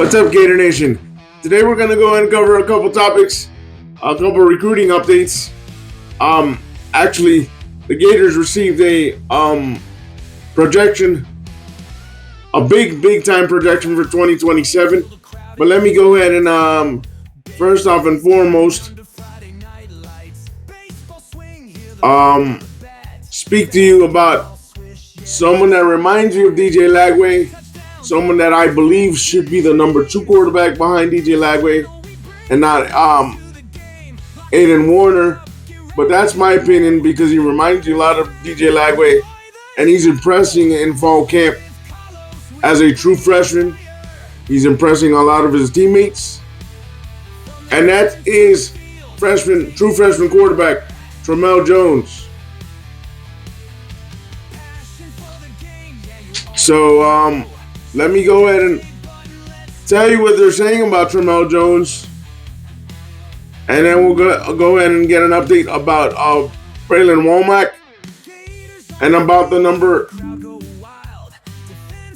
What's up, Gator Nation? Today we're going to go and cover a couple topics, a couple recruiting updates. Actually, the Gators received a projection, a big time projection for 2027. But let me go ahead and first off and foremost, speak to you about someone that reminds you of DJ Lagway, someone that I believe should be the number 2 quarterback behind DJ Lagway, and not Aiden Warner. But that's my opinion because he reminds you a lot of DJ Lagway, and he's impressing in fall camp as a true freshman. He's impressing a lot of his teammates, and that is true freshman quarterback Tramel Jones. So let me go ahead and tell you what they're saying about Tramel Jones, and then we'll go ahead and get an update about Braylon Womack and about the number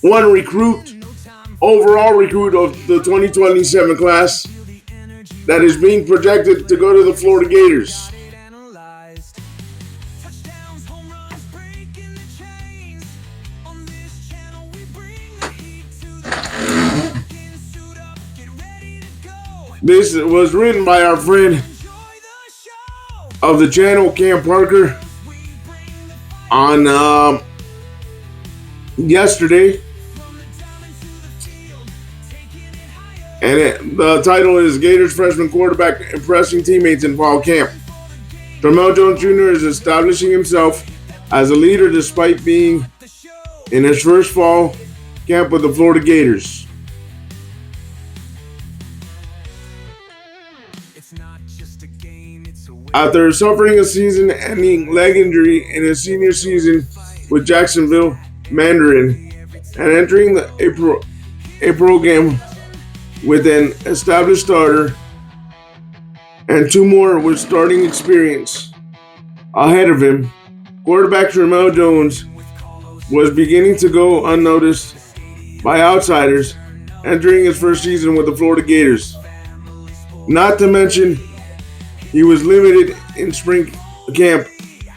1 recruit, overall recruit of the 2027 class that is being projected to go to the Florida Gators. This was written by our friend of the channel, Cam Parker, on yesterday. And the title is Gators freshman quarterback impressing teammates in fall camp. Tramel Jones Jr. is establishing himself as a leader despite being in his first fall camp with the Florida Gators. After suffering a season-ending leg injury in his senior season with Jacksonville Mandarin and entering a program with an established starter and 2 more with starting experience ahead of him, quarterback Tramel Jones was beginning to go unnoticed by outsiders entering his first season with the Florida Gators. Not to mention, he was limited in spring camp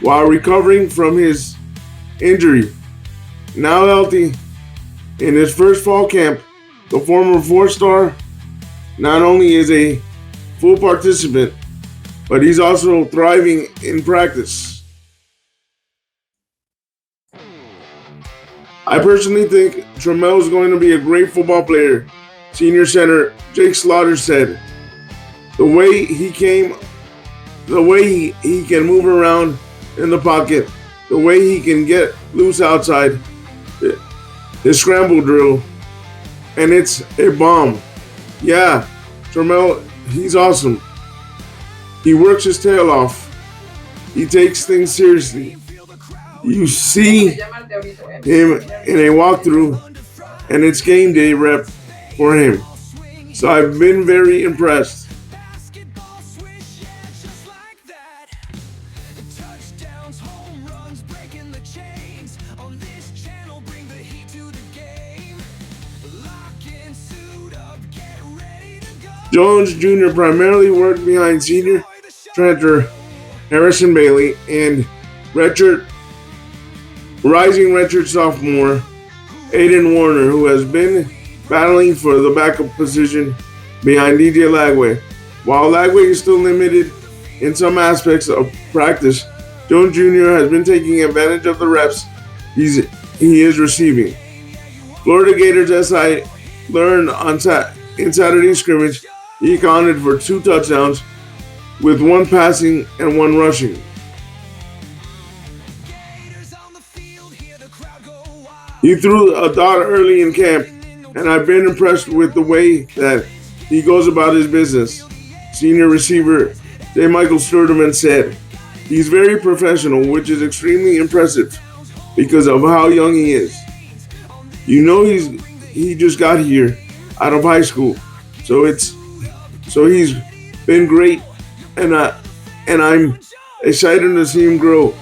while recovering from his injury. Now healthy in his first fall camp, the former 4-star not only is a full participant, but he's also thriving in practice. I personally think Tramel is going to be a great football player, senior center Jake Slaughter said. The way he can move around in the pocket, the way he can get loose outside, his scramble drill, and it's a bomb. Yeah, Tramel, he's awesome. He works his tail off. He takes things seriously. You see him in a walkthrough, and it's game day rep for him. So I've been very impressed. Jones Jr. primarily worked behind senior transfer Harrison Bailey and rising redshirt sophomore Aiden Warner, who has been battling for the backup position behind DJ Lagway. While Lagway is still limited in some aspects of practice, Jones Jr. has been taking advantage of the reps he is receiving. Florida Gators, as I learned in Saturday's scrimmage, he accounted for 2 touchdowns with 1 passing and 1 rushing. He threw a dart early in camp, and I've been impressed with the way that he goes about his business, senior receiver J. Michael Sturderman said. He's very professional, which is extremely impressive because of how young he is. You know, he just got here out of high school, so he's been great, and I'm excited to see him grow.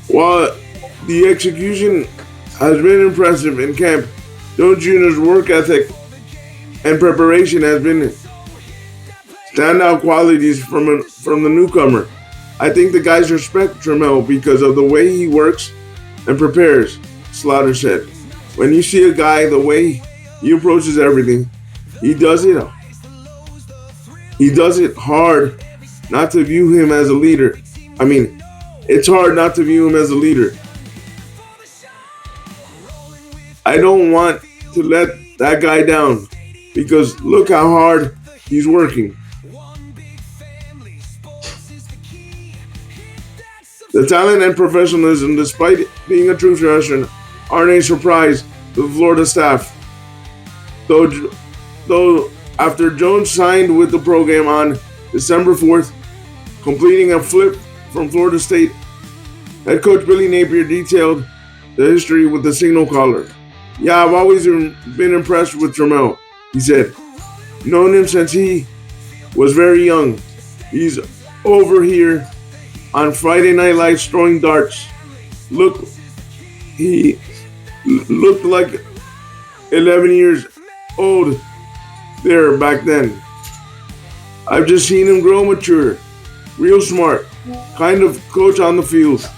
While the execution has been impressive in camp, Jones Jr.'s work ethic and preparation has been standout qualities from the newcomer. I think the guys respect Trammell because of the way he works and prepares, Slaughter said. When you see a guy the way he approaches everything, he does it he does it hard not to view him as a leader. I mean, it's hard not to view him as a leader. I don't want to let that guy down because look how hard he's working. The talent and professionalism, despite being a true freshman, aren't a surprise to the Florida staff. Though after Jones signed with the program on December 4th, completing a flip from Florida State, head coach Billy Napier detailed the history with the signal caller. Yeah, I've always been impressed with Trammell, he said. Known him since he was very young. He's over here on Friday Night Lights throwing darts. He looked like 11 years old there back then. I've just seen him grow mature, real smart, kind of coach on the field.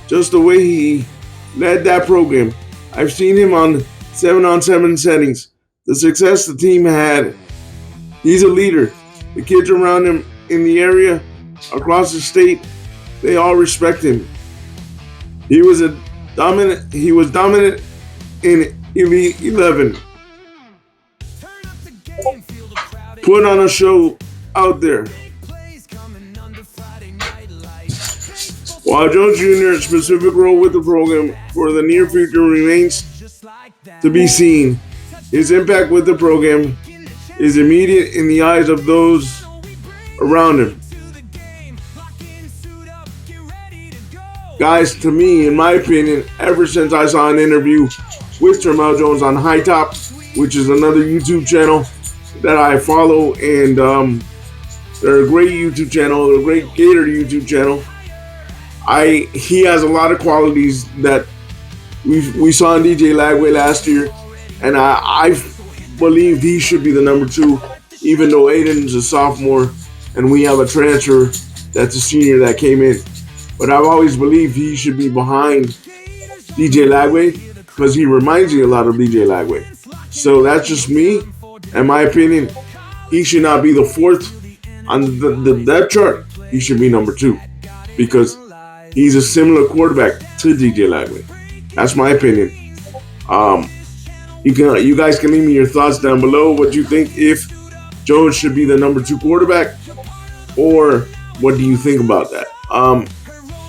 Just the way he led that program. I've seen him on 7-on-7 settings. The success the team had. He's a leader. The kids around him in the area, across the state, they all respect him. He was dominant in Elite 11. Put on a show out there. While Jones Jr.'s specific role with the program for the near future remains to be seen, his impact with the program is immediate in the eyes of those around him. Guys, to me, in my opinion, ever since I saw an interview with Trammell Jones on High Top, which is another YouTube channel that I follow, and they're a great YouTube channel, they're a great Gator YouTube channel. He has a lot of qualities that we saw in DJ Lagway last year, and I believed he should be the number 2, even though Aiden's a sophomore and we have a transfer that's a senior that came in. But I've always believed he should be behind DJ Lagway because he reminds me a lot of DJ Lagway. So that's just me. In my opinion, he should not be the 4th on the depth chart. He should be number 2 because he's a similar quarterback to DJ Lagway. That's my opinion. You guys can leave me your thoughts down below. What you think if Jones should be the number 2 quarterback, or what do you think about that?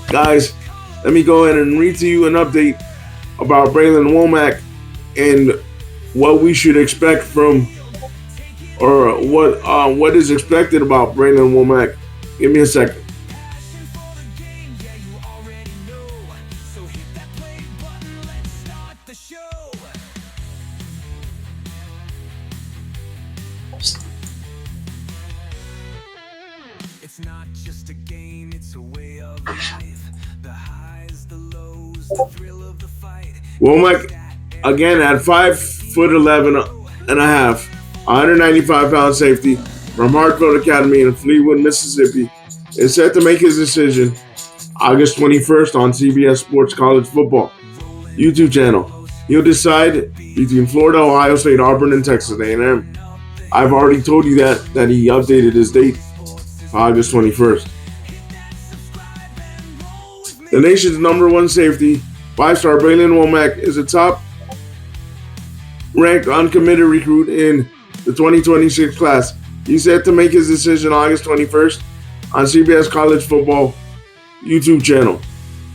Guys, let me go ahead and read to you an update about Braylon Womack and what we should expect from, or what is expected about Braylon Womack. Give me a second. It's not just a game, it's a way of life. The highs, the lows, the thrill of the fight. Womack, again, at 5'11" and a half, 195-pound safety from Hartfield Academy in Fleetwood, Mississippi, is set to make his decision August 21st on CBS Sports College Football YouTube channel. He'll decide between Florida, Ohio State, Auburn, and Texas A&M. I've already told you that he updated his date August 21st. The nation's number 1 safety, 5-star Braylon Womack, is a top-ranked uncommitted recruit in the 2026 class. He's set to make his decision August 21st on CBS College Football YouTube channel.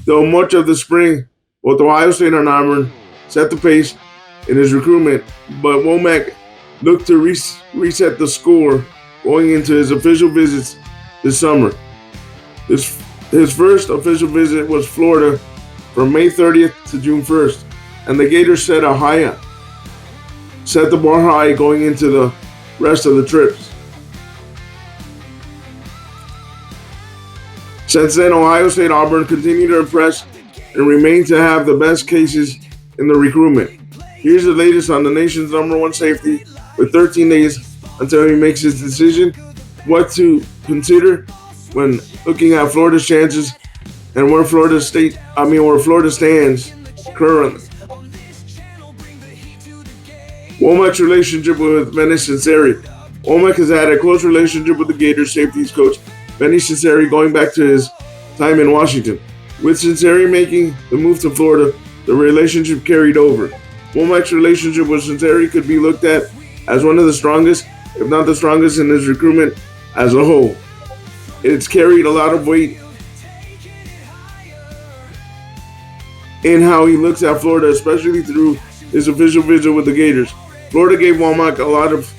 Though much of the spring, both Ohio State and Auburn set the pace in his recruitment, but Womack looked to reset the score going into his official visits this summer. His first official visit was Florida from May 30th to June 1st, and the Gators set the bar high going into the rest of the trips. Since then, Ohio State Auburn continued to impress and remain to have the best cases in the recruitment. Here's the latest on the nation's number one safety with 13 days until he makes his decision what to consider when looking at Florida's chances and where Florida stands currently. Womack's relationship with Benny Sinceri. Womack has had a close relationship with the Gators safeties coach Benny Sinceri going back to his time in Washington. With Sinceri making the move to Florida, the relationship carried over. Womack's relationship with Sinceri could be looked at as one of the strongest, if not the strongest, in his recruitment as a whole. It's carried a lot of weight in how he looks at Florida, especially through his official visit with the Gators. Florida gave Womack a lot of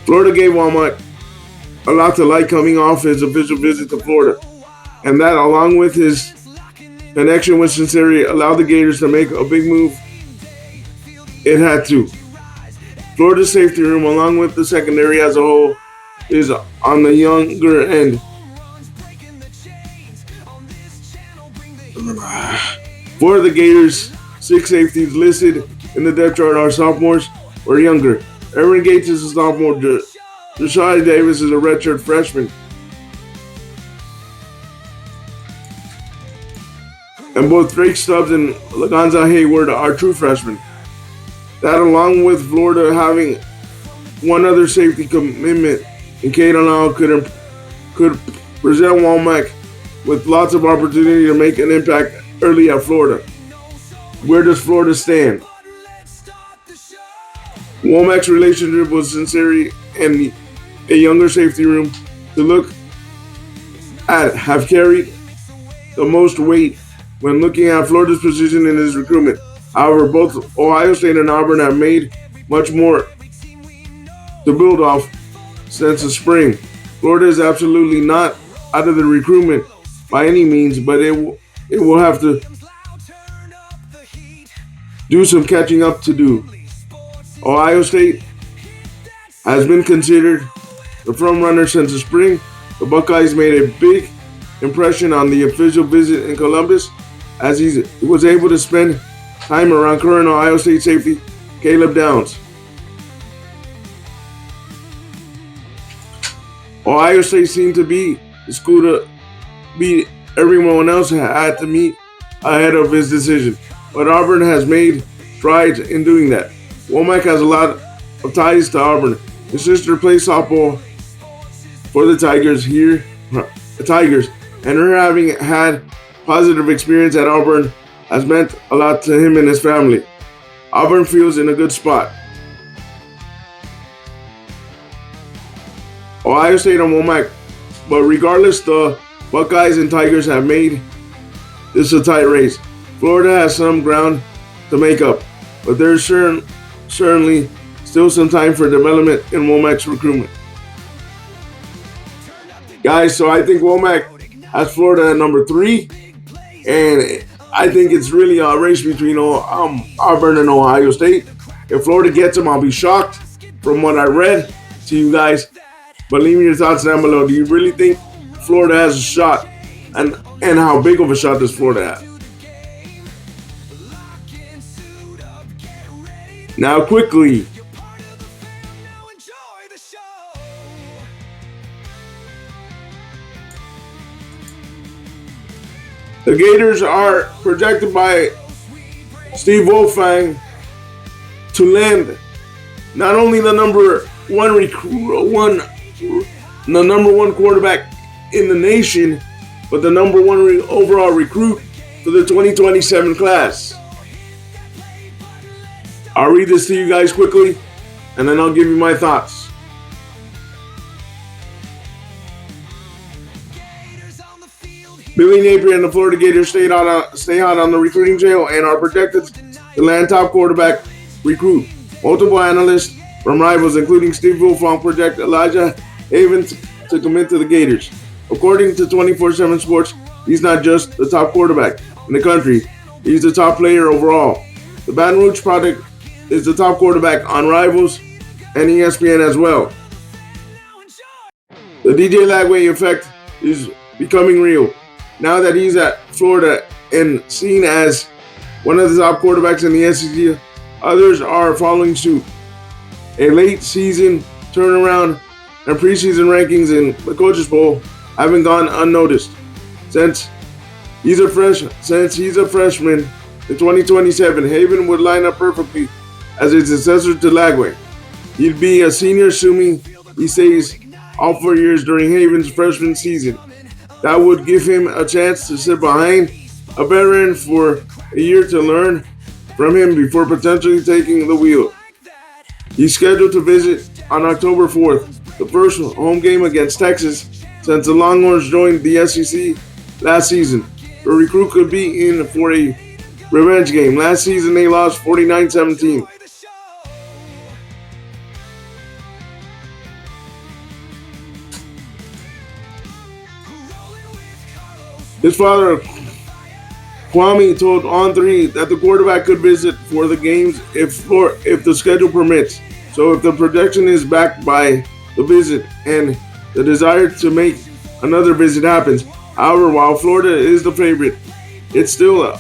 Florida gave Womack a lot to like coming off his official visit to Florida, and that, along with his connection with Sinceri, allowed the Gators to make a big move it had to. Florida's safety room, along with the secondary as a whole, is on the younger end. For the Gators, 6 safeties listed in the depth chart are sophomores or younger. Aaron Gates is a sophomore. Josiah Davis is a redshirt freshman. And both Drake Stubbs and Laganza Hayward are true freshmen. That, along with Florida having one other safety commitment in Caden Lau, could present Womack with lots of opportunity to make an impact early at Florida. Where does Florida stand? Womack's relationship with Sinceri and a younger safety room to look at have carried the most weight when looking at Florida's position in his recruitment. However, both Ohio State and Auburn have made much more to build off since the spring. Florida is absolutely not out of the recruitment by any means, but it will have to do some catching up to do. Ohio State has been considered the front runner since the spring. The Buckeyes made a big impression on the official visit in Columbus, as he was able to spend time around current Ohio State safety Caleb Downs. Ohio State seemed to be the school to beat everyone else had to meet ahead of his decision, but Auburn has made strides in doing that. Womack has a lot of ties to Auburn. His sister plays softball for the Tigers, and her having had positive experience at Auburn has meant a lot to him and his family. Auburn feels in a good spot. Ohio State and Womack, but regardless, the Buckeyes and Tigers have made this a tight race. Florida has some ground to make up, but there's certainly still some time for development in Womack's recruitment. Guys, so I think Womack has Florida at number 3, and I think it's really a race between Auburn and Ohio State. If Florida gets them, I'll be shocked from what I read to you guys. But leave me your thoughts down below. Do you really think Florida has a shot? And how big of a shot does Florida have? Now quickly, the Gators are projected by Steve Wolfang to land not only the number one quarterback in the nation, but the number 1 overall recruit for the 2027 class. I'll read this to you guys quickly, and then I'll give you my thoughts. Billy Napier and the Florida Gators stay hot on the recruiting trail and are projected to land top quarterback recruit. Multiple analysts from rivals, including Steve Wilfong, project Elijah Havens to commit to the Gators. According to 24/7 Sports, he's not just the top quarterback in the country, he's the top player overall. The Baton Rouge product is the top quarterback on Rivals and ESPN as well. The DJ Lagway effect is becoming real. Now that he's at Florida and seen as one of the top quarterbacks in the SEC, others are following suit. A late season turnaround and preseason rankings in the Coaches Bowl haven't gone unnoticed. Since he's a freshman in 2027, Haven would line up perfectly as a successor to Lagway. He'd be a senior assuming he stays all 4 years during Haven's freshman season. That would give him a chance to sit behind a veteran for a year to learn from him before potentially taking the wheel. He's scheduled to visit on October 4th, the first home game against Texas since the Longhorns joined the SEC last season. The recruit could be in for a revenge game. Last season they lost 49-17. His father, Kwame, told On3 that the quarterback could visit for the games if the schedule permits. So if the projection is backed by the visit and the desire to make another visit happens. However, while Florida is the favorite, it still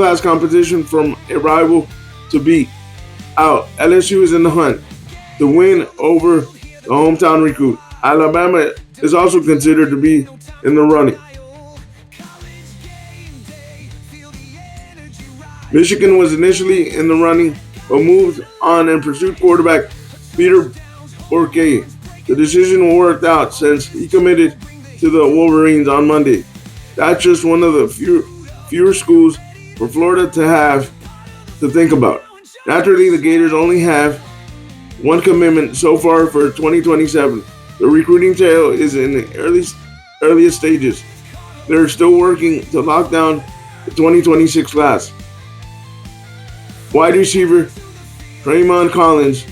has competition from a rival to beat out. LSU is in the hunt to win over the hometown recruit. Alabama is also considered to be in the running. Michigan was initially in the running, but moved on and pursued quarterback Peter Borque. The decision worked out since he committed to the Wolverines on Monday. That's just one of the fewer schools for Florida to have to think about. Naturally, the Gators only have one commitment so far for 2027. The recruiting trail is in the earliest stages. They're still working to lock down the 2026 class. Wide receiver Trayvon Collins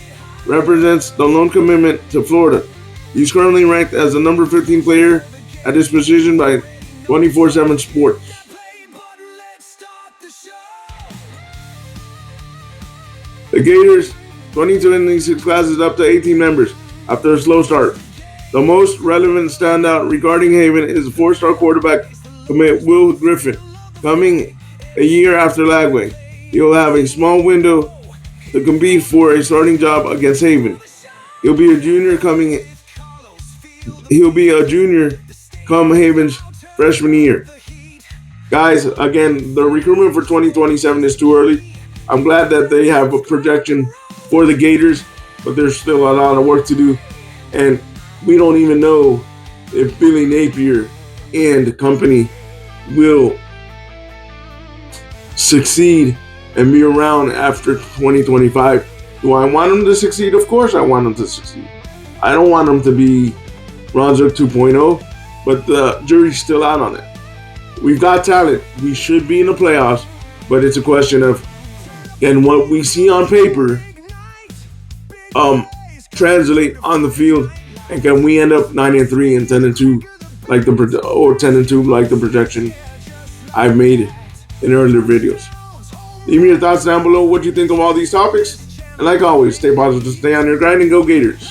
represents the lone commitment to Florida. He's currently ranked as the number 15 player at his position by 24/7 Sports. The Gators' 2026 class is up to 18 members after a slow start. The most relevant standout regarding Haven is four-star quarterback commit Will Griffin, coming a year after Lagway. He'll have a small window to compete for a starting job against Haven. He'll be a junior come Haven's freshman year. Guys, again, the recruitment for 2027 is too early. I'm glad that they have a projection for the Gators, but there's still a lot of work to do. And we don't even know if Billy Napier and company will succeed and be around after 2025. Do I want them to succeed? Of course I want them to succeed. I don't want them to be Ronzo 2.0, but the jury's still out on it. We've got talent. We should be in the playoffs, but it's a question of, can what we see on paper translate on the field, and can we end up 9-3 and 10-2 like 10-2 like the projection I've made in earlier videos. Leave me your thoughts down below. What do you think of all these topics? And like always, stay positive, stay on your grind, and go Gators.